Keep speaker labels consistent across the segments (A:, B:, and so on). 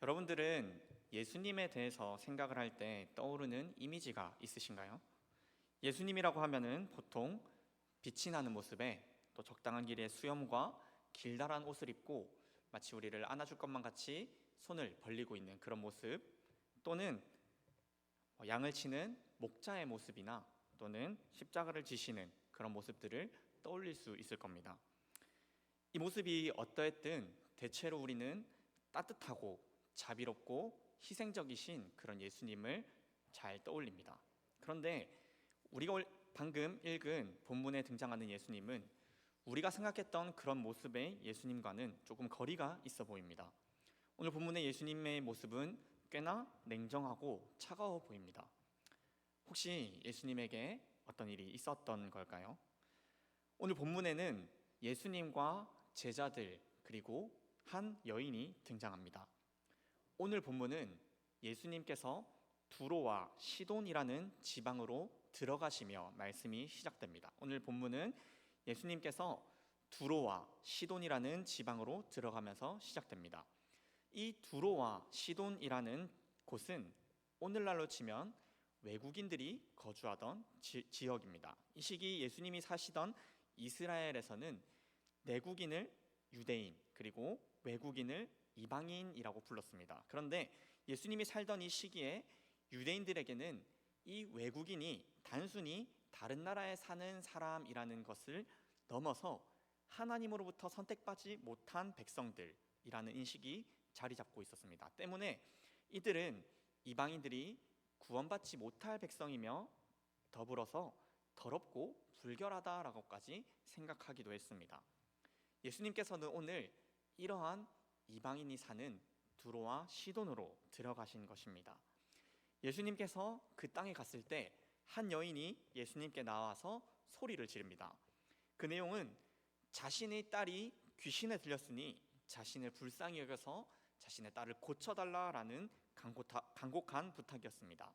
A: 여러분들은 예수님에 대해서 생각을 할 때 떠오르는 이미지가 있으신가요? 예수님이라고 하면은 보통 빛이 나는 모습에 또 적당한 길의 수염과 길다란 옷을 입고 마치 우리를 안아줄 것만 같이 손을 벌리고 있는 그런 모습, 또는 양을 치는 목자의 모습이나 또는 십자가를 지시는 그런 모습들을 떠올릴 수 있을 겁니다. 이 모습이 어떠했든 대체로 우리는 따뜻하고 자비롭고 희생적이신 그런 예수님을 잘 떠올립니다. 그런데 우리가 방금 읽은 본문에 등장하는 예수님은 우리가 생각했던 그런 모습의 예수님과는 조금 거리가 있어 보입니다. 오늘 본문의 예수님의 모습은 꽤나 냉정하고 차가워 보입니다. 혹시 예수님에게 어떤 일이 있었던 걸까요? 오늘 본문에는 예수님과 제자들 그리고 한 여인이 등장합니다. 오늘 본문은 예수님께서 두로와 시돈이라는 지방으로 들어가시며 말씀이 시작됩니다. 오늘 본문은 예수님께서 두로와 시돈이라는 지방으로 들어가면서 시작됩니다. 이 두로와 시돈이라는 곳은 오늘날로 치면 외국인들이 거주하던 지역입니다. 이 시기 예수님이 사시던 이스라엘에서는 내국인을 유대인 그리고 외국인을 이방인이라고 불렀습니다. 그런데 예수님이 살던 이 시기에 유대인들에게는 이 외국인이 단순히 다른 나라에 사는 사람이라는 것을 넘어서 하나님으로부터 선택받지 못한 백성들이라는 인식이 자리 잡고 있었습니다. 때문에 이들은 이방인들이 구원받지 못할 백성이며 더불어서 더럽고 불결하다라고까지 생각하기도 했습니다. 예수님께서는 오늘 이러한 이방인이 사는 두로와 시돈으로 들어가신 것입니다. 예수님께서 그 땅에 갔을 때 한 여인이 예수님께 나와서 소리를 지릅니다. 그 내용은 자신의 딸이 귀신에 들렸으니 자신을 불쌍히 여겨서 자신의 딸을 고쳐달라라는 간곡한 부탁이었습니다.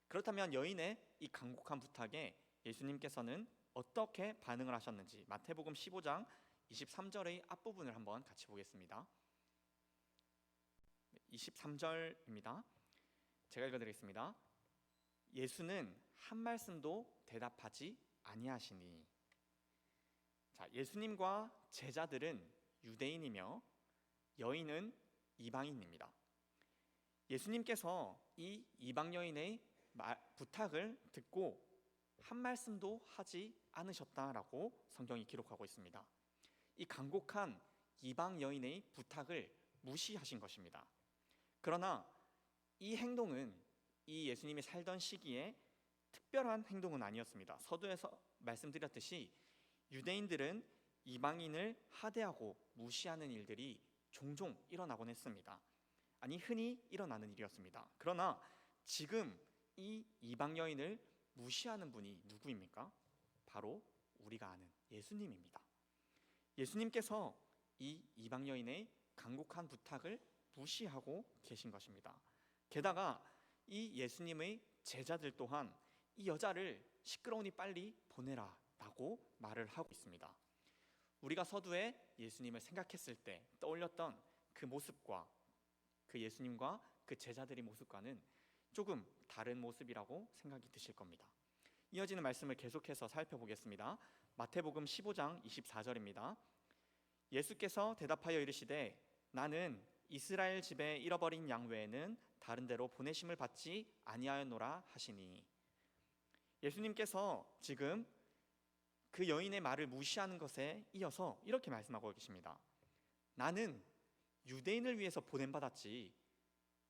A: 그렇다면 여인의 이 간곡한 부탁에 예수님께서는 어떻게 반응을 하셨는지 마태복음 15장 23절의 앞부분을 한번 같이 보겠습니다. 23절입니다. 제가 읽어드리겠습니다. 예수는 한 말씀도 대답하지 아니하시니. 자, 예수님과 제자들은 유대인이며 여인은 이방인입니다. 예수님께서 이 이방 여인의 부탁을 듣고 한 말씀도 하지 않으셨다라고 성경이 기록하고 있습니다. 이 간곡한 이방 여인의 부탁을 무시하신 것입니다. 그러나 이 행동은 이 예수님이 살던 시기에 특별한 행동은 아니었습니다. 서두에서 말씀드렸듯이 유대인들은 이방인을 하대하고 무시하는 일들이 종종 일어나곤 했습니다. 아니, 흔히 일어나는 일이었습니다. 그러나 지금 이 이방 여인을 무시하는 분이 누구입니까? 바로 우리가 아는 예수님입니다. 예수님께서 이 이방 여인의 간곡한 부탁을 무시하고 계신 것입니다. 게다가 이 예수님의 제자들 또한 이 여자를 시끄러우니 빨리 보내라 라고 말을 하고 있습니다. 우리가 서두에 예수님을 생각했을 때 떠올렸던 그 모습과 그 예수님과 그 제자들의 모습과는 조금 다른 모습이라고 생각이 드실 겁니다. 이어지는 말씀을 계속해서 살펴보겠습니다. 마태복음 15장 24절입니다. 예수께서 대답하여 이르시되 나는 이스라엘 집에 잃어버린 양 외에는 다른 데로 보내심을 받지 아니하였노라 하시니. 예수님께서 지금 그 여인의 말을 무시하는 것에 이어서 이렇게 말씀하고 계십니다. 나는 유대인을 위해서 보냄받았지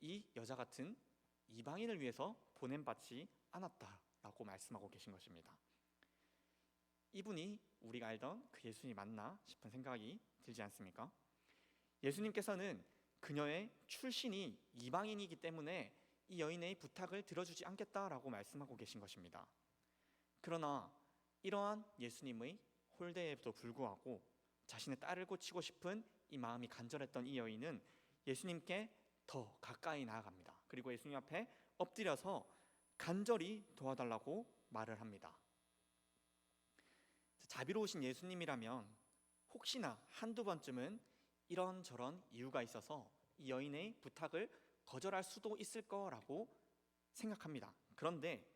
A: 이 여자 같은 이방인을 위해서 보냄받지 않았다라고 말씀하고 계신 것입니다. 이분이 우리가 알던 그 예수님이 맞나 싶은 생각이 들지 않습니까? 예수님께서는 그녀의 출신이 이방인이기 때문에 이 여인의 부탁을 들어주지 않겠다라고 말씀하고 계신 것입니다. 그러나 이러한 예수님의 홀대에도 불구하고 자신의 딸을 고치고 싶은 이 마음이 간절했던 이 여인은 예수님께 더 가까이 나아갑니다. 그리고 예수님 앞에 엎드려서 간절히 도와달라고 말을 합니다. 자비로우신 예수님이라면 혹시나 한두 번쯤은 이런저런 이유가 있어서 이 여인의 부탁을 거절할 수도 있을 거라고 생각합니다. 그런데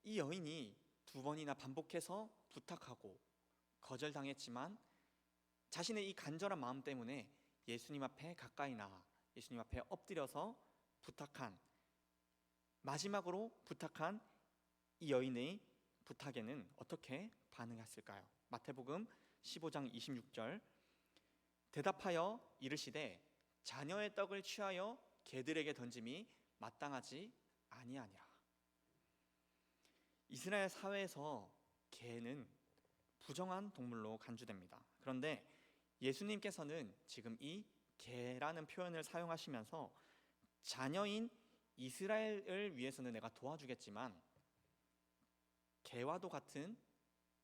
A: 이 여인이 두 번이나 반복해서 부탁하고 거절당했지만 자신의 이 간절한 마음 때문에 예수님 앞에 가까이 나와 예수님 앞에 엎드려서 마지막으로 부탁한 이 여인의 부탁에는 어떻게 반응했을까요? 마태복음 15장 26절, 대답하여 이르시되 자녀의 떡을 취하여 개들에게 던짐이 마땅하지 아니하니라. 이스라엘 사회에서 개는 부정한 동물로 간주됩니다. 그런데 예수님께서는 지금 이 개라는 표현을 사용하시면서 자녀인 이스라엘을 위해서는 내가 도와주겠지만 개와도 같은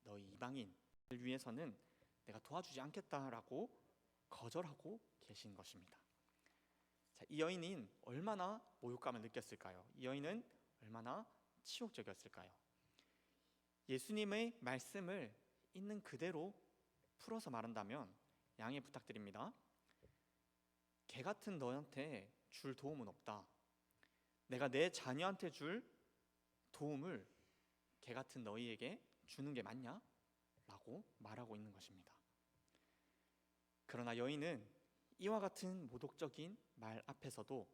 A: 너희 이방인을 위해서는 내가 도와주지 않겠다라고 거절하고 계신 것입니다. 자, 이 여인은 얼마나 모욕감을 느꼈을까요? 이 여인은 얼마나 치욕적이었을까요? 예수님의 말씀을 있는 그대로 풀어서 말한다면 양해 부탁드립니다. 개 같은 너한테 줄 도움은 없다. 내가 내 자녀한테 줄 도움을 개 같은 너희에게 주는 게 맞냐? 라고 말하고 있는 것입니다. 그러나 여인은 이와 같은 모독적인 말 앞에서도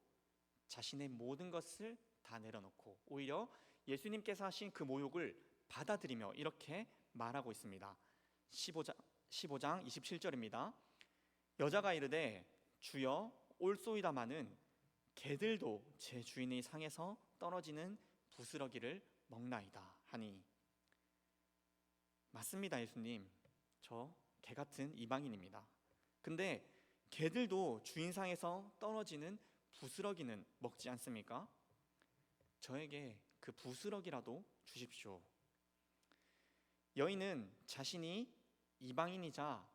A: 자신의 모든 것을 다 내려놓고 오히려 예수님께서 하신 그 모욕을 받아들이며 이렇게 말하고 있습니다. 15장 27절입니다. 여자가 이르되 주여 올소이다마는 개들도 제 주인의 상에서 떨어지는 부스러기를 먹나이다 하니. 맞습니다, 예수님. 저 개 같은 이방인입니다. 근데 개들도 주인상에서 떨어지는 부스러기는 먹지 않습니까? 저에게 그 부스러기라도 주십시오. 여인은 자신이 이방인이자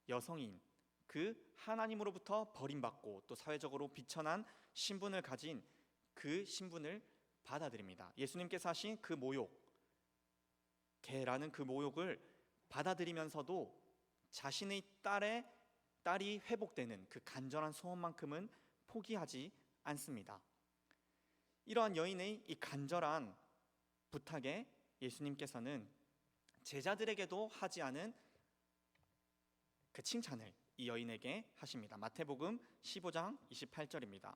A: 여성인 그 하나님으로부터 버림받고 또 사회적으로 비천한 신분을 가진 그 신분을 받아들입니다. 예수님께서 하신 그 모욕, 개라는 그 모욕을 받아들이면서도 자신의 딸이 회복되는 그 간절한 소원만큼은 포기하지 않습니다. 이러한 여인의 이 간절한 부탁에 예수님께서는 제자들에게도 하지 않은 그 칭찬을 이 여인에게 하십니다. 마태복음 15장 28절입니다.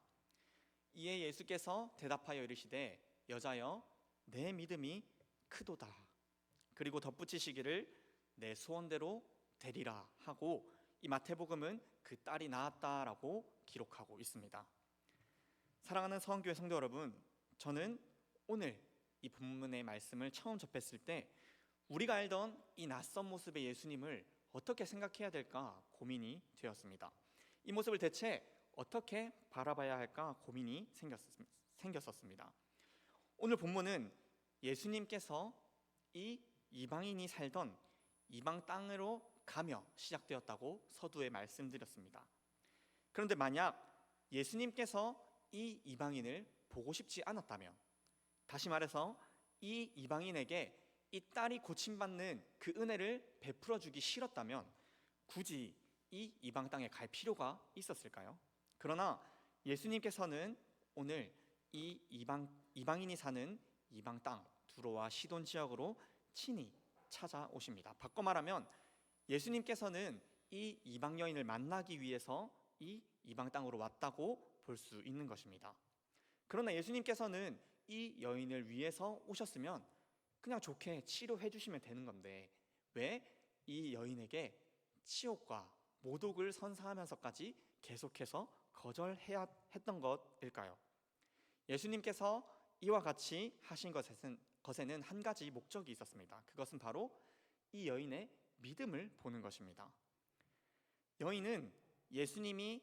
A: 이에 예수께서 대답하여 이르시되 여자여 내 믿음이 크도다. 그리고 덧붙이시기를 내 소원대로 되리라 하고 이 마태복음은 그 딸이 나았다라고 기록하고 있습니다. 사랑하는 서원교회 성도 여러분, 저는 오늘 이 본문의 말씀을 처음 접했을 때 우리가 알던 이 낯선 모습의 예수님을 어떻게 생각해야 될까 고민이 되었습니다. 이 모습을 대체 어떻게 바라봐야 할까 고민이 생겼었습니다. 오늘 본문은 예수님께서 이 이방인이 살던 이방 땅으로 가며 시작되었다고 서두에 말씀드렸습니다. 그런데 만약 예수님께서 이 이방인을 보고 싶지 않았다면, 다시 말해서 이 이방인에게 이 딸이 고침받는 그 은혜를 베풀어 주기 싫었다면 굳이 이 이방 땅에 갈 필요가 있었을까요? 그러나 예수님께서는 오늘 이 이방인이 사는 이방 땅 두로와 시돈 지역으로 친히 찾아오십니다. 바꿔 말하면 예수님께서는 이 이방 여인을 만나기 위해서 이 이방 땅으로 왔다고 볼 수 있는 것입니다. 그러나 예수님께서는 이 여인을 위해서 오셨으면 그냥 좋게 치료해 주시면 되는 건데 왜 이 여인에게 치욕과 모독을 선사하면서까지 계속해서 거절해야 했던 것일까요? 예수님께서 이와 같이 하신 것에는 한 가지 목적이 있었습니다. 그것은 바로 이 여인의 믿음을 보는 것입니다. 여인은 예수님이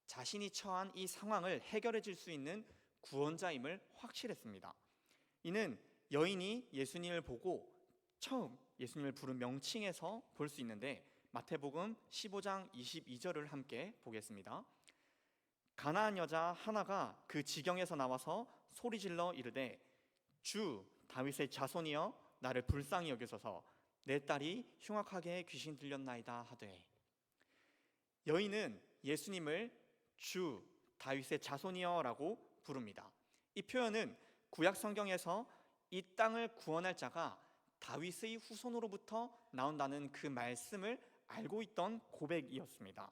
A: 자신이 처한 이 상황을 해결해 줄 수 있는 구원자임을 확실했습니다. 이는 여인이 예수님을 보고 처음 예수님을 부른 명칭에서 볼 수 있는데 마태복음 15장 22절을 함께 보겠습니다. 가나안 여자 하나가 그 지경에서 나와서 소리질러 이르되 주 다윗의 자손이여 나를 불쌍히 여기소서 내 딸이 흉악하게 귀신 들렸나이다 하되. 여인은 예수님을 주 다윗의 자손이여라고 부릅니다. 이 표현은 구약 성경에서 이 땅을 구원할 자가 다윗의 후손으로부터 나온다는 그 말씀을 알고 있던 고백이었습니다.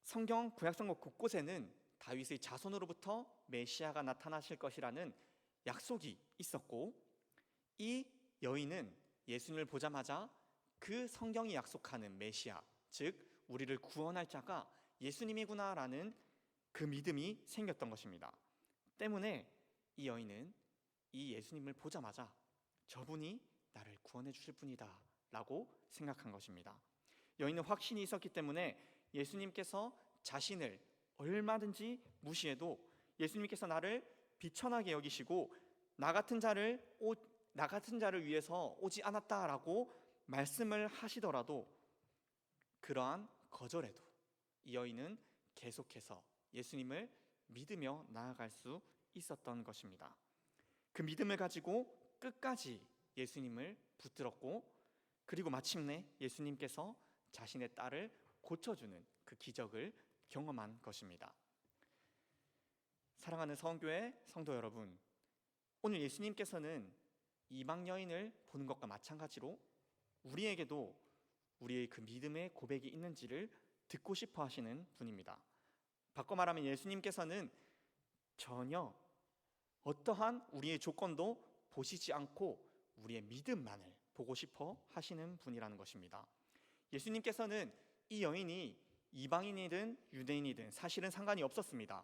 A: 성경 구약 성경 곳곳에는 다윗의 자손으로부터 메시아가 나타나실 것이라는 약속이 있었고, 이 여인은 예수님을 보자마자 그 성경이 약속하는 메시아, 즉 우리를 구원할 자가 예수님이구나라는 그 믿음이 생겼던 것입니다. 때문에 이 여인은 이 예수님을 보자마자 저분이 나를 구원해 주실 분이다 라고 생각한 것입니다. 여인은 확신이 있었기 때문에 예수님께서 자신을 얼마든지 무시해도 예수님께서 나를 비천하게 여기시고 나 같은 자를 위해서 오지 않았다라고 말씀을 하시더라도 그러한 거절에도 이 여인은 계속해서 예수님을 믿으며 나아갈 수 있었던 것입니다. 그 믿음을 가지고 끝까지 예수님을 붙들었고, 그리고 마침내 예수님께서 자신의 딸을 고쳐주는 그 기적을 경험한 것입니다. 사랑하는 성교회 성도 여러분, 오늘 예수님께서는 이방 여인을 보는 것과 마찬가지로 우리에게도 우리의 그 믿음의 고백이 있는지를 듣고 싶어 하시는 분입니다. 바꿔 말하면 예수님께서는 전혀 어떠한 우리의 조건도 보시지 않고 우리의 믿음만을 보고 싶어 하시는 분이라는 것입니다. 예수님께서는 이 여인이 이방인이든 유대인이든 사실은 상관이 없었습니다.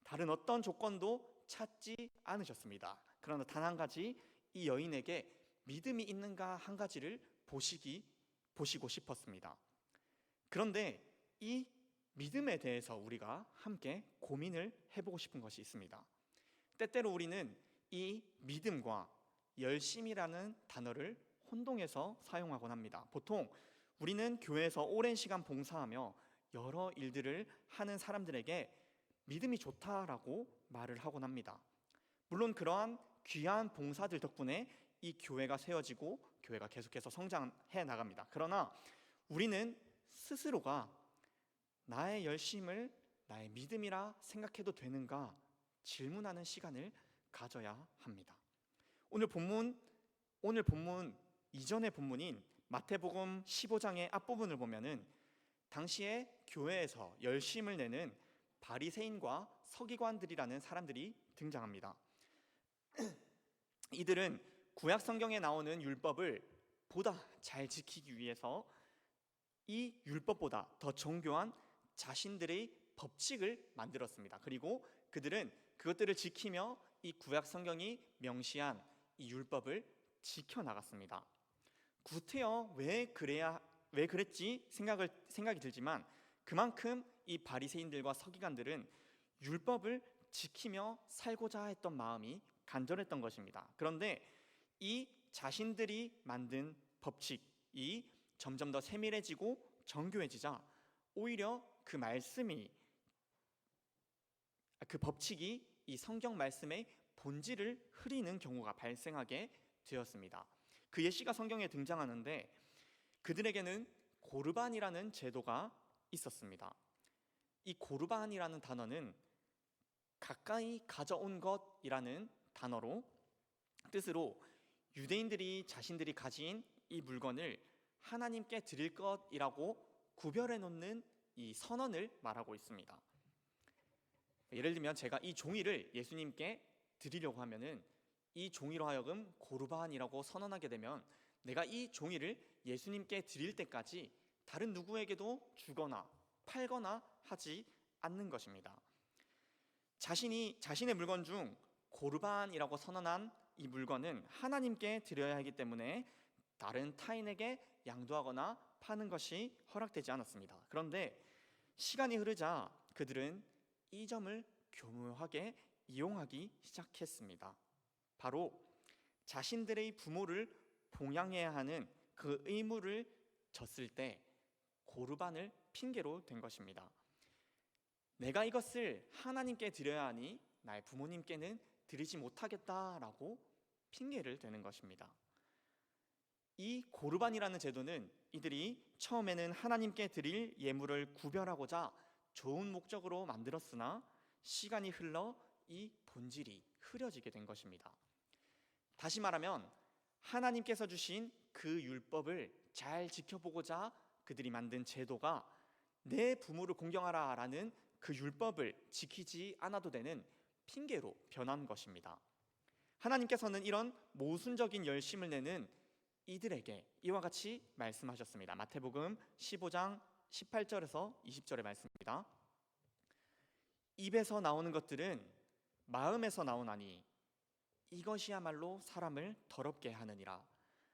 A: 다른 어떤 조건도 찾지 않으셨습니다. 그러나 단 한 가지, 이 여인에게 믿음이 있는가 한 가지를 보시고 싶었습니다. 그런데 이 믿음에 대해서 우리가 함께 고민을 해보고 싶은 것이 있습니다. 때때로 우리는 이 믿음과 열심이라는 단어를 혼동해서 사용하곤 합니다. 보통 우리는 교회에서 오랜 시간 봉사하며 여러 일들을 하는 사람들에게 믿음이 좋다라고 말을 하곤 합니다. 물론 그러한 귀한 봉사들 덕분에 이 교회가 세워지고 교회가 계속해서 성장해 나갑니다. 그러나 우리는 스스로가 나의 열심을 나의 믿음이라 생각해도 되는가 질문하는 시간을 가져야 합니다. 오늘 본문 이전의 본문인 마태복음 15장의 앞부분을 보면은 당시에 교회에서 열심을 내는 바리새인과 서기관들이라는 사람들이 등장합니다. 이들은 구약 성경에 나오는 율법을 보다 잘 지키기 위해서 이 율법보다 더 정교한 자신들의 법칙을 만들었습니다. 그리고 그들은 그것들을 지키며 이 구약 성경이 명시한 이 율법을 지켜나갔습니다. 구태여 왜 그랬지 생각이 들지만 그만큼 이 바리새인들과 서기관들은 율법을 지키며 살고자 했던 마음이 간절했던 것입니다. 그런데 이 자신들이 만든 법칙이 점점 더 세밀해지고 정교해지자 오히려 그 법칙이 이 성경 말씀의 본질을 흐리는 경우가 발생하게 되었습니다. 그 예시가 성경에 등장하는데 그들에게는 고르반이라는 제도가 있었습니다. 이 고르반이라는 단어는 가까이 가져온 것이라는 단어로 뜻으로 유대인들이 자신들이 가진 이 물건을 하나님께 드릴 것이라고 구별해 놓는 이 선언을 말하고 있습니다. 예를 들면 제가 이 종이를 예수님께 드리려고 하면은 이 종이로 하여금 고르반이라고 선언하게 되면 내가 이 종이를 예수님께 드릴 때까지 다른 누구에게도 주거나 팔거나 하지 않는 것입니다. 자신의 물건 중 고르반이라고 선언한 이 물건은 하나님께 드려야 하기 때문에 다른 타인에게 양도하거나 파는 것이 허락되지 않았습니다. 그런데 시간이 흐르자 그들은 이 점을 교묘하게 이용하기 시작했습니다. 바로 자신들의 부모를 봉양해야 하는 그 의무를 졌을 때 고르반을 핑계로 댄 것입니다. 내가 이것을 하나님께 드려야 하니 나의 부모님께는 드리지 못하겠다라고 핑계를 대는 것입니다. 이 고르반이라는 제도는 이들이 처음에는 하나님께 드릴 예물을 구별하고자 좋은 목적으로 만들었으나 시간이 흘러 이 본질이 흐려지게 된 것입니다. 다시 말하면 하나님께서 주신 그 율법을 잘 지켜보고자 그들이 만든 제도가 내 부모를 공경하라라는 그 율법을 지키지 않아도 되는 핑계로 변한 것입니다. 하나님께서는 이런 모순적인 열심을 내는 이들에게 이와 같이 말씀하셨습니다. 마태복음 15장 18절에서 20절의 말씀입니다. 입에서 나오는 것들은 마음에서 나오나니 이것이야말로 사람을 더럽게 하느니라.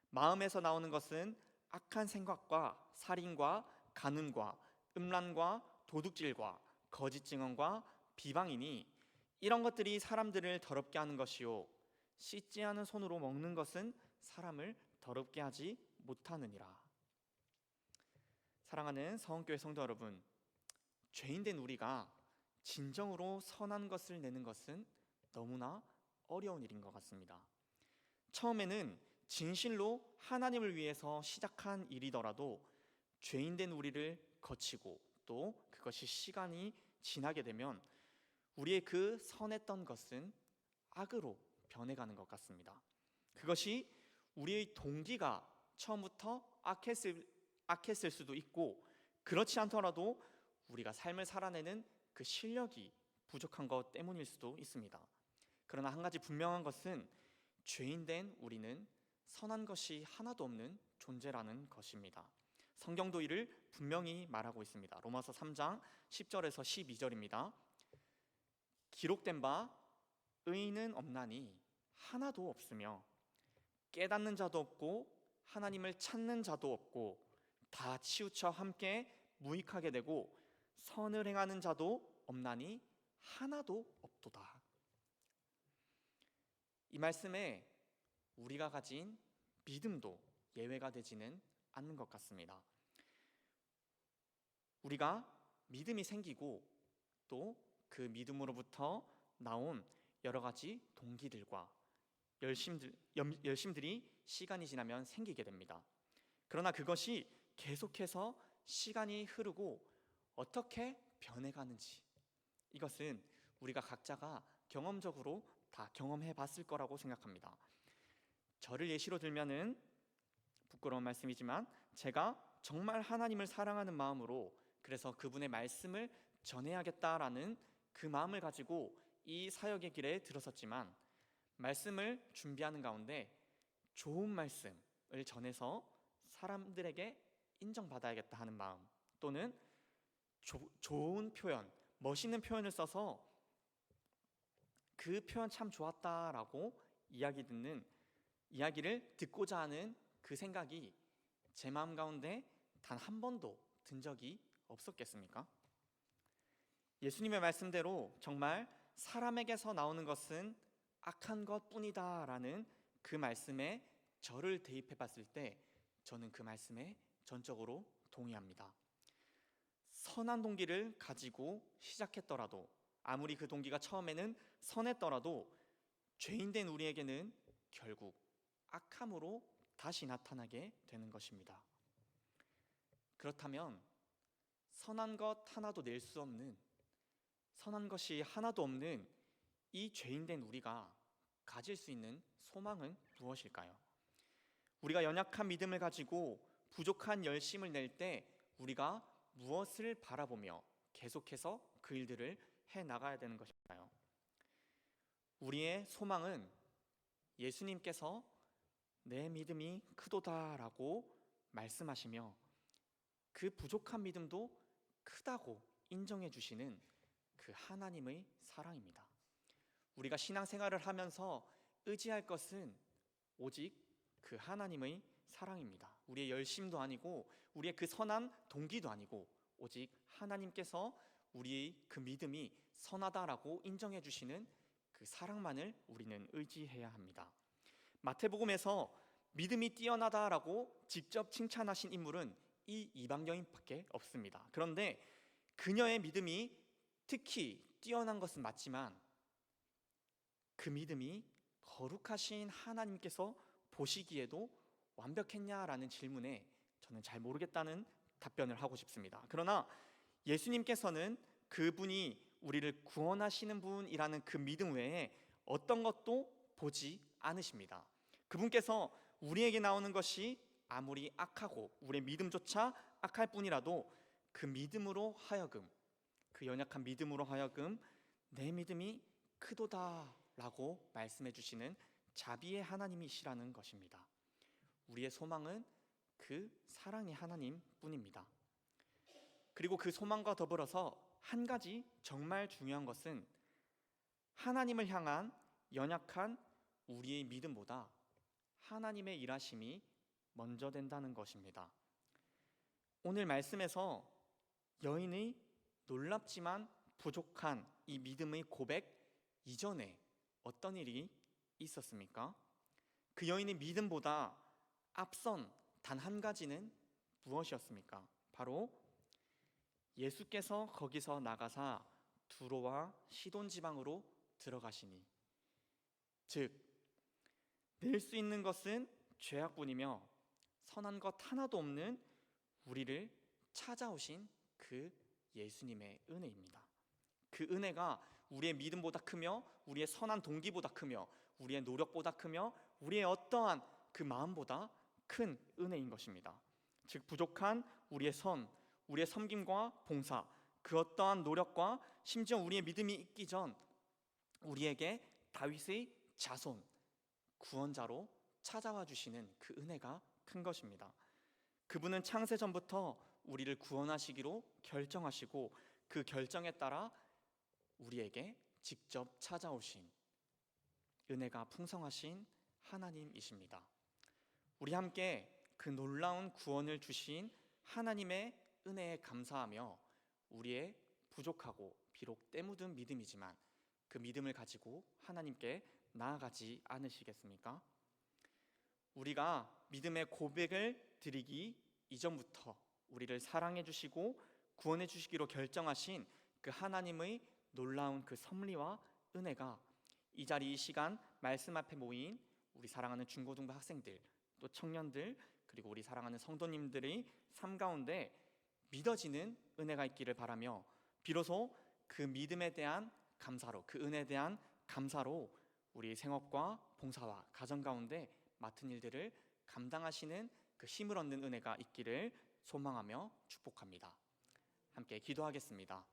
A: 마음에서 나오는 것은 악한 생각과 살인과 간음과 음란과 도둑질과 거짓 증언과 비방이니 이런 것들이 사람들을 더럽게 하는 것이요 씻지 않은 손으로 먹는 것은 사람을 더럽게 하지 못하느니라. 사랑하는 서원교회 성도 여러분, 죄인된 우리가 진정으로 선한 것을 내는 것은 너무나 어려운 일인 것 같습니다. 처음에는 진실로 하나님을 위해서 시작한 일이더라도 죄인된 우리를 거치고 또 그것이 시간이 지나게 되면 우리의 그 선했던 것은 악으로 변해가는 것 같습니다. 그것이 우리의 동기가 처음부터 악했을 수도 있고 그렇지 않더라도 우리가 삶을 살아내는 그 실력이 부족한 것 때문일 수도 있습니다. 그러나 한 가지 분명한 것은 죄인된 우리는 선한 것이 하나도 없는 존재라는 것입니다. 성경도 이를 분명히 말하고 있습니다. 로마서 3장 10절에서 12절입니다. 기록된 바 의인은 없나니 하나도 없으며 깨닫는 자도 없고 하나님을 찾는 자도 없고 다 치우쳐 함께 무익하게 되고 선을 행하는 자도 없나니 하나도 없도다. 이 말씀에 우리가 가진 믿음도 예외가 되지는 않는 것 같습니다. 우리가 믿음이 생기고 또 그 믿음으로부터 나온 여러 가지 동기들과 열심들이 시간이 지나면 생기게 됩니다. 그러나 그것이 계속해서 시간이 흐르고 어떻게 변해가는지 이것은 우리가 각자가 경험적으로 다 경험해 봤을 거라고 생각합니다. 저를 예시로 들면은 부끄러운 말씀이지만 제가 정말 하나님을 사랑하는 마음으로 그래서 그분의 말씀을 전해야겠다라는 그 마음을 가지고 이 사역의 길에 들어섰지만 말씀을 준비하는 가운데 좋은 말씀을 전해서 사람들에게 인정받아야겠다 하는 마음 또는 좋은 표현, 멋있는 표현을 써서 그 표현 참 좋았다라고 이야기를 듣고자 하는 그 생각이 제 마음 가운데 단 한 번도 든 적이 없었겠습니까? 예수님의 말씀대로 정말 사람에게서 나오는 것은 악한 것뿐이다 라는 그 말씀에 저를 대입해 봤을 때 저는 그 말씀에 전적으로 동의합니다. 선한 동기를 가지고 시작했더라도 아무리 그 동기가 처음에는 선했더라도 죄인된 우리에게는 결국 악함으로 다시 나타나게 되는 것입니다. 그렇다면 선한 것 하나도 낼 수 없는 선한 것이 하나도 없는 이 죄인된 우리가 가질 수 있는 소망은 무엇일까요? 우리가 연약한 믿음을 가지고 부족한 열심을 낼 때 우리가 무엇을 바라보며 계속해서 그 일들을 해나가야 되는 것일까요? 우리의 소망은 예수님께서 내 믿음이 크도다라고 말씀하시며 그 부족한 믿음도 크다고 인정해 주시는 그 하나님의 사랑입니다. 우리가 신앙생활을 하면서 의지할 것은 오직 그 하나님의 사랑입니다. 우리의 열심도 아니고 우리의 그 선한 동기도 아니고 오직 하나님께서 우리의 그 믿음이 선하다라고 인정해 주시는 그 사랑만을 우리는 의지해야 합니다. 마태복음에서 믿음이 뛰어나다라고 직접 칭찬하신 인물은 이 이방 여인밖에 없습니다. 그런데 그녀의 믿음이 특히 뛰어난 것은 맞지만 그 믿음이 거룩하신 하나님께서 보시기에도 완벽했냐라는 질문에 저는 잘 모르겠다는 답변을 하고 싶습니다. 그러나 예수님께서는 그분이 우리를 구원하시는 분이라는 그 믿음 외에 어떤 것도 보지 않으십니다. 그분께서 우리에게 나오는 것이 아무리 악하고 우리의 믿음조차 악할 뿐이라도 그 믿음으로 하여금, 그 연약한 믿음으로 하여금 내 믿음이 크도다 라고 말씀해 주시는 자비의 하나님이시라는 것입니다. 우리의 소망은 그 사랑의 하나님 뿐입니다. 그리고 그 소망과 더불어서 한 가지 정말 중요한 것은 하나님을 향한 연약한 우리의 믿음보다 하나님의 일하심이 먼저 된다는 것입니다. 오늘 말씀에서 여인의 놀랍지만 부족한 이 믿음의 고백 이전에 어떤 일이 있었습니까? 그 여인의 믿음보다 앞선 단 한 가지는 무엇이었습니까? 바로 예수께서 거기서 나가사 두로와 시돈 지방으로 들어가시니, 즉 낼 수 있는 것은 죄악뿐이며 선한 것 하나도 없는 우리를 찾아오신 그 예수님의 은혜입니다. 그 은혜가 우리의 믿음보다 크며 우리의 선한 동기보다 크며 우리의 노력보다 크며 우리의 어떠한 그 마음보다 큰 은혜인 것입니다. 즉 부족한 우리의 선, 우리의 섬김과 봉사, 그 어떠한 노력과 심지어 우리의 믿음이 있기 전 우리에게 다윗의 자손, 구원자로 찾아와 주시는 그 은혜가 큰 것입니다. 그분은 창세전부터 우리를 구원하시기로 결정하시고 그 결정에 따라 우리에게 직접 찾아오신 은혜가 풍성하신 하나님이십니다. 우리 함께 그 놀라운 구원을 주신 하나님의 은혜에 감사하며 우리의 부족하고 비록 때 묻은 믿음이지만 그 믿음을 가지고 하나님께 나아가지 않으시겠습니까? 우리가 믿음의 고백을 드리기 이전부터 우리를 사랑해 주시고 구원해 주시기로 결정하신 그 하나님의 놀라운 그 섭리와 은혜가 이 자리 이 시간 말씀 앞에 모인 우리 사랑하는 중고등부 학생들, 또 청년들, 그리고 우리 사랑하는 성도님들의 삶 가운데 믿어지는 은혜가 있기를 바라며, 비로소 그 믿음에 대한 감사로, 그 은혜에 대한 감사로 우리 생업과 봉사와 가정 가운데 맡은 일들을 감당하시는 그 힘을 얻는 은혜가 있기를 소망하며 축복합니다. 함께 기도하겠습니다.